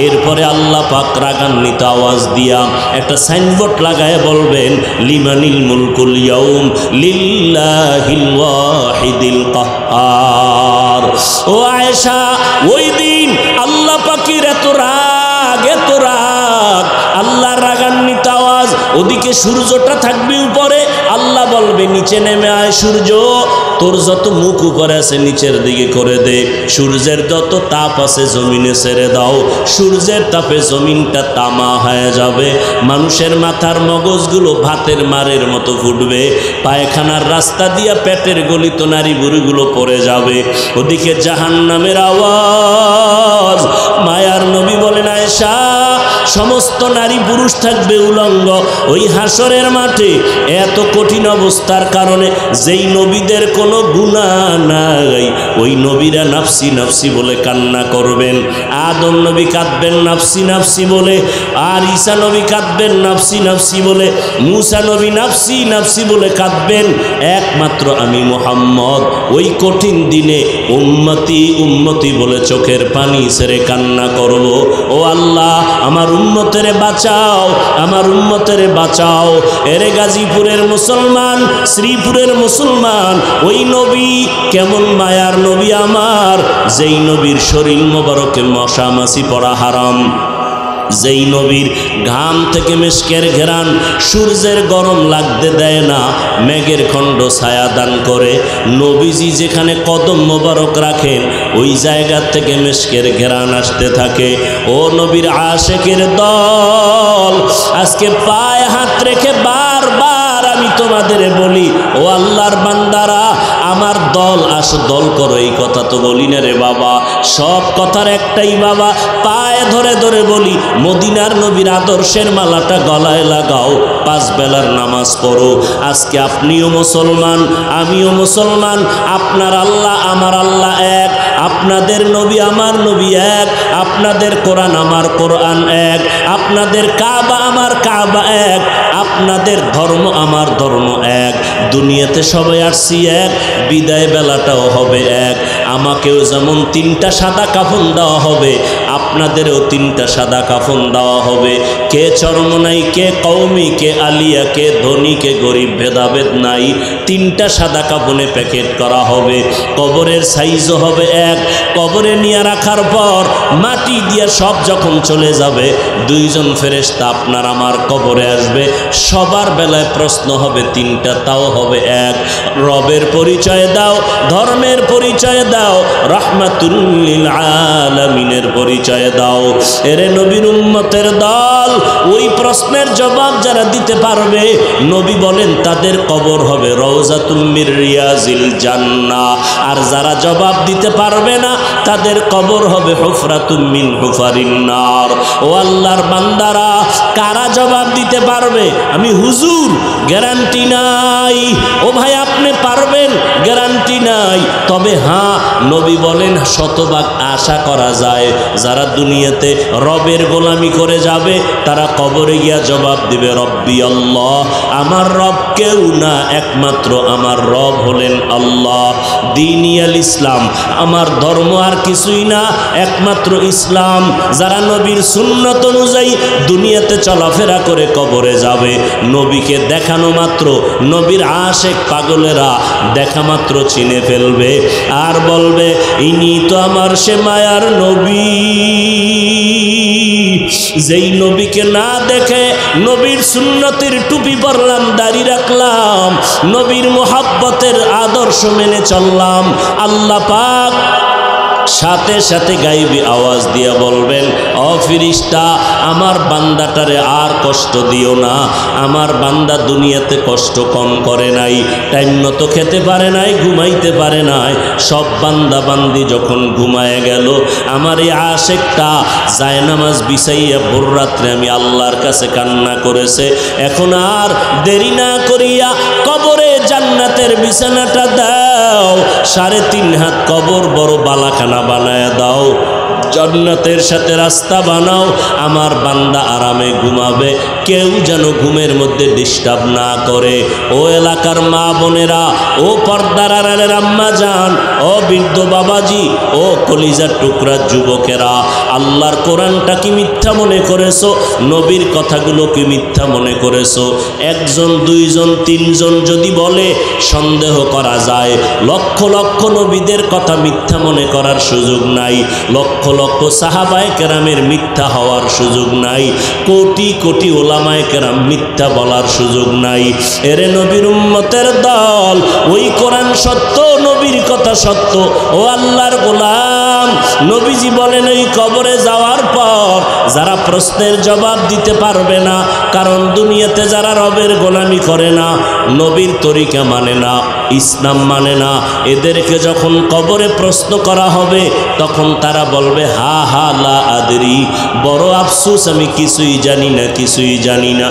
এরপরে আল্লাহ পাক রাগান্বিত আওয়াজ দিয়া একটা সাইনবোর্ড লাগায় বলবেন, লিমানিল মুলকুল ইয়াউম লিল্লাহিল ওয়াহিদিল কাহ্হার। ও আয়েশা, ওই দিন আল্লাহ পাকের এত রাগ, এত রাগ, আল্লাহর রাগান্বিত আওয়াজ। ওদিকে সূর্যটা থাকবে উপরে, আল্লাহ বলবে, নিচে নেমে আয় সূর্য, তোর যত মুখ উপরে আছে নিচের দিকে করে দে, সূর্যের যত তাপ আছে জমিনে ছেড়ে দাও। সূর্যের তাপে জমিনটা তামা হয়ে যাবে, মানুষের মাথার মগজগুলো ভাতের মারের মতো ফুটবে, পায়খানার রাস্তা দিয়া পেটের গলিত নারী বুড়িগুলো পড়ে যাবে। ওদিকে জাহান্নামের আওয়াজ। মায়ার নবী বলেন, আয়েশা, সমস্ত নারী পুরুষ থাকবে উলঙ্গ ওই হাসরের মাঠে, এত কঠিন অবস্থার কারণে যেই নবীদের কোনো গুনাহ নাই, ওই নবীরা নাফসি নাফসি বলে কান্না করবেন। আদম নবী কাঁদবেন নাফসি নাফসি বলে, আর ঈসা নবী কাঁদবেন নাফসি নাফসি বলে, মূসা নবী নাফসি নাফসি বলে কাঁদবেন। একমাত্র আমি মুহাম্মদ ওই কঠিন দিনে উম্মতি উম্মতি বলে চোখের পানি ছেড়ে কান্না করব। ও আল্লাহ, আমার উম্মতেরে বাঁচাও, আমার উম্মতেরে বাঁচাও। এরে গাজীপুরের মুসলমান, শ্রীপুরের মুসলমান, ওই নবী কেমন মায়ার নবী আমার, যেই নবীর শরীর মোবারকে মশা মাছি পড়া হারাম, যেই নবীর ঘাম থেকে মেশকের ঘেরান সূর্যের গরম লাগতে দেয় না, মেঘের খণ্ড ছায়া দান করে। নবীজি যেখানে কদম মোবারক রাখেন ওই জায়গা থেকে মেশকের ঘেরান আসতে থাকে। ও নবীর আশেকের দল, আজকে পায়ে হাত রেখে বারবার আমি তোমাদের বলি, ও আল্লাহর বান্দারা, আমার দল আসো, দল করো, এই কথা তো বলি না রে বাবা, সব কথার একটাই বাবা, পায়ে ধরে ধরে বলি, মদিনার নবীর আদর্শের মালাটা গলায় লাগাও, 5 বেলার নামাজ পড়ো। আজকে আপনিও মুসলমান, আমিও মুসলমান, আপনার আল্লাহ আমার আল্লাহ এক, আপনাদের নবী আমার নবী এক, আপনাদের কোরআন আমার কোরআন এক, আপনাদের কাবা আমার কাবা এক, আপনাদের ধর্ম আমার ধর্ম এক। দুনিয়াতে সবাই আসছি এক, বিদায় বেলাটাও হবে এক। আমাকেও যেমন 3টা সাদা কাফন দেওয়া হবে, আপনাদেরও 3টা সাদা কাফন দেওয়া হবে। কে চরমনাই, কে কওমি, কে আলিয়া, কে ধনী, কে গরিব, ভেদাভেদ নাই। 3টা সাদা কাফনে প্যাকেট করা হবে। কবরের সাইজও হবে এক। কবরে নিয়ে রাখার পর মাটি দিয়ে সব যখন চলে যাবে, 2 জন ফেরেশতা আপনার আমার কবরে আসবে। সবার বেলায় প্রশ্ন হবে 3টা, তাও হবে এক। রবের পরিচয় দাও, ধর্মের পরিচয় দাও, রাহমাতুল লিল আলামিনের পরিচয় দাও। এরে নবীর উম্মতের দল, ওই প্রশ্নের জবাব যারা দিতে পারবে, নবী বলেন তাদের কবর হবে রওজাতুম মির রিয়াজিল জান্নাহ। আর যারা জবাব দিতে পারবে না, তাদের কবর হবে হুফরাতুম মিন হুফারিন নার। ও আল্লাহর বান্দারা, কারা জবাব দিতে পারবে? আমি হুজুর, গ্যারান্টি নাই। ও ভাই, আপনি পারবেন, গ্যারান্টি নাই। তবে হ্যাঁ, নবী বলেন শতভাগ আশা করা যায়, যারা দুনিয়াতে রবের গোলামি করে যাবে, তারা কবরে গিয়া জবাব দিবে, রব্বি আল্লাহ, আমার রব কেউ না, একমাত্র আমার রব হলেন আল্লাহ। দীনিয়াল ইসলাম, আমার ধর্ম আর কিছুই না, একমাত্র ইসলাম। যারা নবীর সুন্নত অনুযায়ী দুনিয়াতে চলাফেরা করে কবরে যাবে, নবীকে দেখানো মাত্র, নবীর আশেক পাগলেরা দেখা মাত্র চিনে ফেলবে আর বলবে, ইনি তো আমার সে মায়ার নবী। যেই নবীকে না দেখে নবীর সুন্নতের টুপি পরলাম, দাড়ি রাখলাম, নবীর মোহাব্বতের আদর্শ মেনে চললাম, আল্লাহ পাক সাথে সাথে গাইবি আওয়াজ দিয়া বলবেন, ও ফেরেশতা, আমার বান্দাটারে আর কষ্ট দিও না। আমার বান্দা দুনিয়াতে কষ্ট কম করে নাই, টাইম মতো খেতে পারে নাই, ঘুমাইতে পারে নাই। সব বান্দা বান্দি যখন ঘুমায় গেল, আমার এই আশেকটা জায়নামাজ বিছাইয়া ভোর রাত্রে আমি আল্লাহর কাছে কান্না করেছে। এখন আর দেরি না করিয়া কবরে জান্নাতের বিছানাটা দাও, 3.5 হাত কবর বড় বালাখানা বানায় দাও, জান্নাতের সাথে রাস্তা বানাও, আমার বান্দা আরামে ঘুমাবে, কেউ যেন ঘুমের মধ্যে ডিস্টার্ব না করে। ও এলাকার মা বোনেরা, ও পর্দার আড়ালের আম্মা জান, ও বৃদ্ধ বাবাজি, ও কলিজার টুকরা যুবকেরা, আল্লাহর কোরআনটা কি মিথ্যা মনে করেছো? নবীর কথাগুলো কি মিথ্যা মনে করেছো? 1 জন 2 জন 3 জন যদি বলে সন্দেহ করা যায়, লক্ষ লক্ষ নবীদের কথা মিথ্যা মনে করার সুযোগ নাই, লক্ষ লক্ষ সাহাবায়ে কেরামের মিথ্যা হওয়ার সুযোগ নাই, কোটি কোটি ওলামায়ে কেরাম মিথ্যা বলার সুযোগ নাই। এরে নবীর উম্মতের দল, ওই কোরআন সত্য, নবীর কথা সত্য। ও আল্লাহর গোলাম, নবীজি বলেন এই কবরে যাওয়ার পর যারা প্রশ্নের জবাব দিতে পারবে না, কারণ দুনিয়াতে যারা রবের গোলামি করে না, নবীর তরিকা মানে না, ইসলাম মানে না, এদেরকে যখন কবরে প্রশ্ন করা হবে তখন তারা বলবে হা হা লা আদরি, বড় আফসোস, আমি কিছুই জানি না, কিছুই জানি না।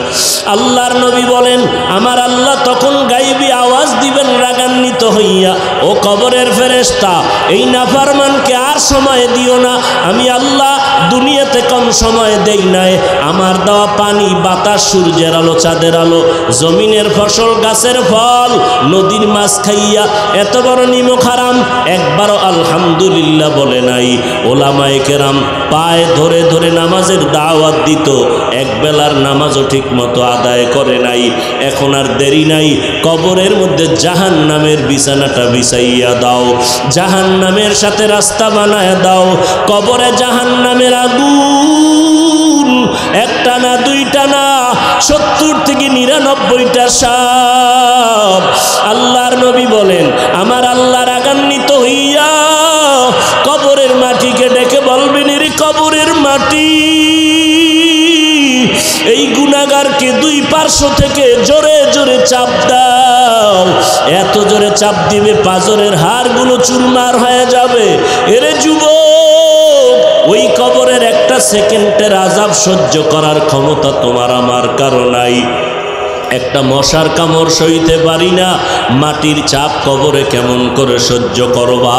আল্লাহর নবী বলেন, আমার আল্লাহ তখন গাইবি আওয়াজ দিবেন রাগান্বিত হইয়া, ও কবরের ফেরেশতা, এই নাফরমানকে আর সময় দিও না। আমি আল্লাহ দুনিয়াতে কম সময় দেই নাই, আমার দেওয়া পানি, বাতাস, সূর্যের আলো, চাঁদের আলো, জমিনের ফসল, গাছের ফল, নদীর মাছ খাইয়া এত বড় নিমক হারাম, একবারও আলহামদুলিল্লাহ বলে নাই। ওলামায়ে কেরাম পায়ে ধরে ধরে নামাজের দাওয়াত দিত, এক বেলার নামাজও ঠিক মতো আদায় করে নাই। এখন আর দেরি নাই, কবরের মধ্যে জাহান্নামের বিছানাটা বিছাইয়া দাও, জাহান্নামের সাথে রাস্তা বানায় দাও। কবরে জাহান্নামের আগুন একটা না, দুইটা না, 70 থেকে 99টা সাপ। আল্লাহর নবী বলেন, আমার আল্লাহ রাগান্বিত হইয়া কবরের মাটিকে ডেকে বলবেন, এর কবরের মাটি, এই গুনাহগারকে 2 পার্শ্ব থেকে জোরে জোরে চাপ দাও। এত জোরে চাপ দিবে পাঁজরের হাড়গুলো চুরমার হয়ে যাবে। এরে যুবক, ওই কবরের একটা সেকেন্ডের আযাব সহ্য করার ক্ষমতা তোমার আমার কারো নাই। একটা মশার কামড় সইতে পারি না, মাটির চাপ কবরে কেমন করে সহ্য করবা?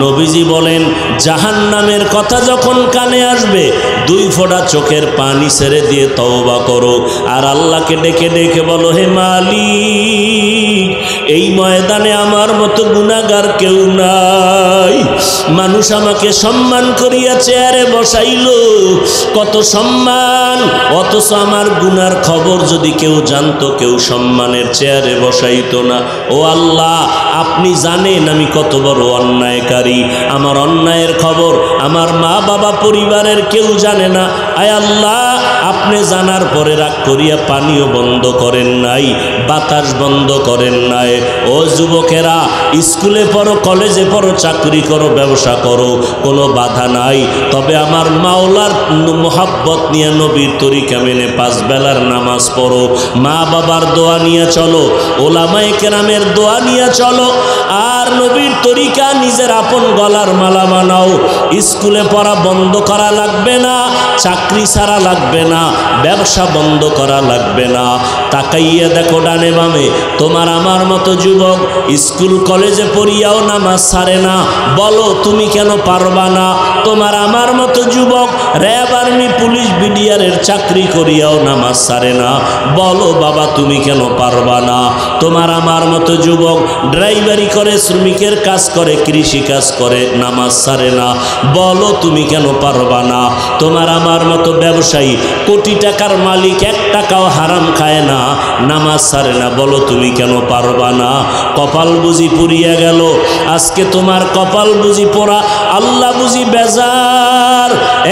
নবীজি বলেন, জাহান্নামের কথা যখন কানে আসবে 2 ফোঁটা চোখের পানি ছেড়ে দিয়ে তওবা করো, আর আল্লাহকে ডেকে ডেকে বলো, হে মালিক, এই ময়দানে আমার মতো গুনাহগার কেউ নাই। মানুষ আমাকে সম্মান করিয়া চেয়ারে বসাইল, কত সম্মান, অথচ আমার গুনার খবর যদি কেউ জানতো, কেউ সম্মানের চেয়ারে বসাইতো না। ও আল্লাহ, আপনি জানেন আমি কত বড় অন্যায়কারী, আমার অন্যায়ের খবর আমার মা বাবা পরিবারের কেউ জানে না। আয় আল্লাহ, আপনি জানার পরে রাগ করিয়া পানিও বন্ধ করেন নাই, বাতাস বন্ধ করেন নাই। ও যুবকেরা, স্কুলে পড়ো, কলেজে পড়ো, চাকরি করো, ব্যবসা করো, কোনো বাধা নাই, তবে আমার মাওলার মোহাব্বত নিয়ে নবীর তরিকা মেনে 5 বেলার নামাজ পড়ো, মা বাবার দোয়া নিয়ে চলো, ওলামায়ে কেরামের দোয়া নিয়ে চলো, আর নবীর তরিকা নিজের আপন গলার মালা বানাও। স্কুলে পড়া বন্ধ করা লাগবে না, চাকরি ছাড়া লাগবে না, ব্যবসা বন্ধ করা লাগবে না। তাকাইয়া দেখো ডানে বামে, তোমার আমার মতো যুবক স্কুল কলেজে পড়িয়াও নামাজ ছাড়ে না, বলো তুমি কেন পারবা না? তোমার আমার মতো যুবক র্যাব, আর্মি, পুলিশ, বিডিআরের চাকরি করিয়াও নামাজ ছাড়ে না, বলো বাবা তুমি কেন পারবা না? তোমার আমার মতো যুবক ড্রাইভারি করে, শ্রমিকের কাজ করে, কৃষি কাজ করে, নামাজ ছাড়ে না, বলো তুমি কেন পারবা না? তোমার আমার মতো ব্যবসায়ী, কোটি টাকার মালিক, 1 টাকাও হারাম খায় না, নামাজ ছাড়ে না, বলো তুমি কেন পারবা না? কপাল বুঝি পুড়িয়া গেল, আজকে তোমার কপাল বুঝি পোড়া, আল্লাহ বুঝি বেজার।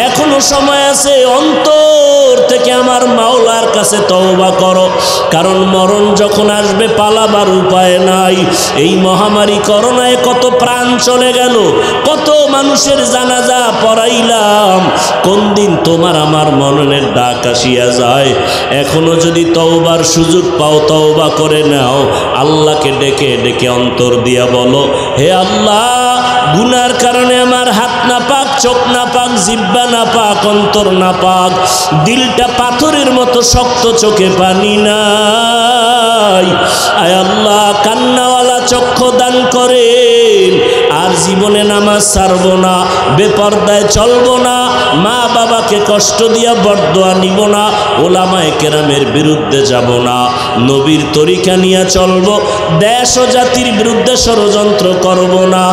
এখনো সময় আছে, অন্তর থেকে আমার মাওলার কাছে তওবা করো, কারণ মরণ যখন আসবে পালাবার উপায় নাই। এই মহামারী করোনায় কত প্রাণ চলে গেল, কত মানুষের জানাজা পড়াইলাম, কোন দিন তোমার আমার মরণের ডাক আসিয়া যায়। এখনো যদি তওবার সুযোগ পাও, তওবা করে নাও। আল্লাহকে ডেকে ডেকে অন্তর দিয়া বলো, হে আল্লাহ, গুনার কারণে আমার হাত না পাক, চোখ না পাক, জিহ্বা না পাক, অন্তর না পাক, দিলটা পাথরের মতো শক্ত, চোখে পানি নাই। আয় আল্লাহ, কান্নাওয়ালা চক্ষু দান করেন। আর জীবনে নামাজ ছাড়ব না, বেপরদায় চলব না, মা বাবাকে কষ্ট দিয়া বরদোয়া নিব না, ওলামায়ে কেরামের বিরুদ্ধে যাব না, নবীর তরিকা নিয়ে চলব, দেশ ও জাতির বিরুদ্ধে ষড়যন্ত্র করব না।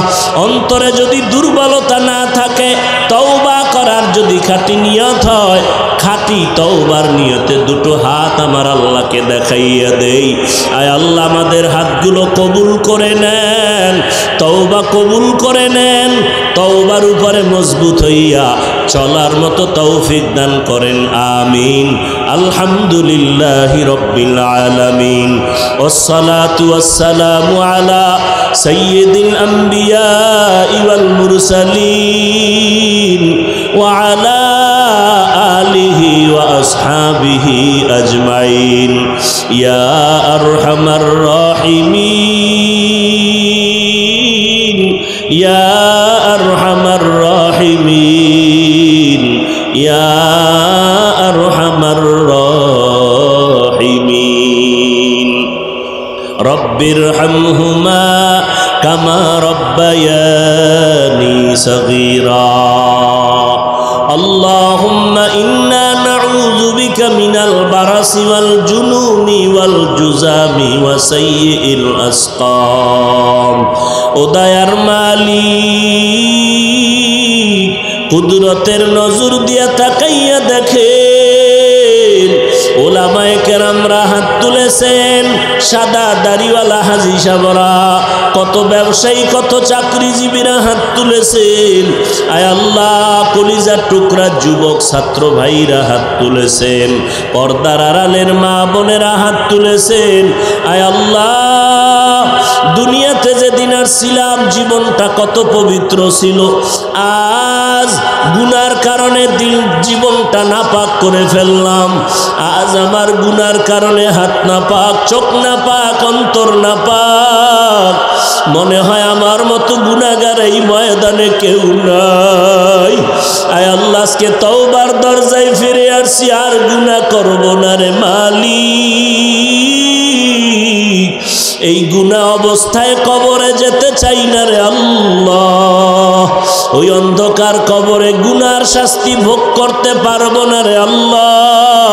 অন্তরে যদি দুর্বলতা না থাকে, তওবা করার যদি খাঁটি নিয়ত হয়, খাঁটি তওবার নিয়তে দুটো হাত আমার আল্লাহকে দেখাইয়া দেই। আয় আল্লাহ, আমাদের হাতগুলো কবুল করে নেন, তওবা কবুল করে নেন, তওবার উপরে মজবুত হইয়া চলার মতো তৌফিক দান করেন, আমিন। আলহামদুলিল্লাহি রাব্বিল আলামিন, ওয়াসসালাতু ওয়াসসালামু আলা সাইয়্যিদিল আম্বিয়া ওয়াল মুরসালিন ওয়া আলা আলিহি ওয়া আসহাবিহি আজমাইন, ইয়া আরহামার রাহিমিন, ইয়া আরহামার রাহিমিন, ইয়া আরহামার রাহিমিন। রব্বিরহামহুমা কামা রব্বায়ানি সগীরা। আল্লাহুম্মা ইন্না নাউযু বিকা মিনাল বারাসি ওয়াল জুনুনি ওয়াল জুজামি ওয়া সাইয়্যিল আসকাম। ও দয়ার মালিক, কুদরতের নজর দিয়া তাকাইয়া দেখেন, ওলামায়ে কেরামরা হাত তুলেছেন, সাদা দাড়িওয়ালা হাজী সাহেবরা, কত ব্যবসায়ী, কত চাকরিজীবীরা হাত তুলেছেন। আয় আল্লাহ, কলিজার টুকরা যুবক ছাত্র ভাইরা হাত তুলেছেন, পর্দার আড়ালের মা বোনেরা হাত তুলেছেন। আয় আল্লাহ, দুনিয়াতে যেদিন আসছিলাম জীবনটা কত পবিত্র ছিল, আজ গুনার কারণে জীবনটা নাপাক করে ফেললাম। আজ আমার গুনার কারণে হাত না পাক, চোখ না পাক, অন্তর না পাক। মনে হয় আমার মতো গুনাহগার এই ময়দানে কেউ নাই। আয় আল্লাহ, আজকে তওবার দরজায় ফিরে আসছি, আর গুনাহ করব না রে মালিক। এই গুনাহ অবস্থায় কবরে যেতে চাই না রে আল্লাহ। ওই অন্ধকার কবরে গুনার শাস্তি ভোগ করতে পারবো না রে আল্লাহ।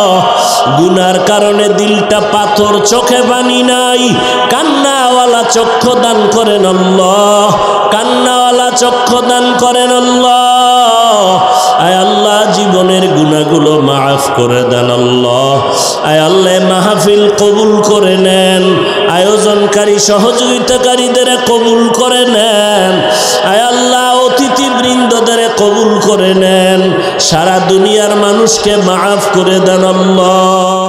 গুনার কারণে দিলটা পাথর, চোখে পানি নাই, কান্নাওয়ালা চক্ষু দান করেন আল্লাহ, কান্নাওয়ালা চক্ষু দান করেন আল্লাহ। আয় আল্লাহ, জীবনের গুনাহগুলো মাফ করে দেন আল্লাহ। আয় আল্লাহ, মাহফিল কবুল করে নেন, আয়োজনকারী সহযোগিতাকারীদের কবুল করে নেন। আয় আল্লাহ, অতিথিবৃন্দদের কবুল করে নেন, সারা দুনিয়ার মানুষকে মাফ করে দেন আল্লাহ।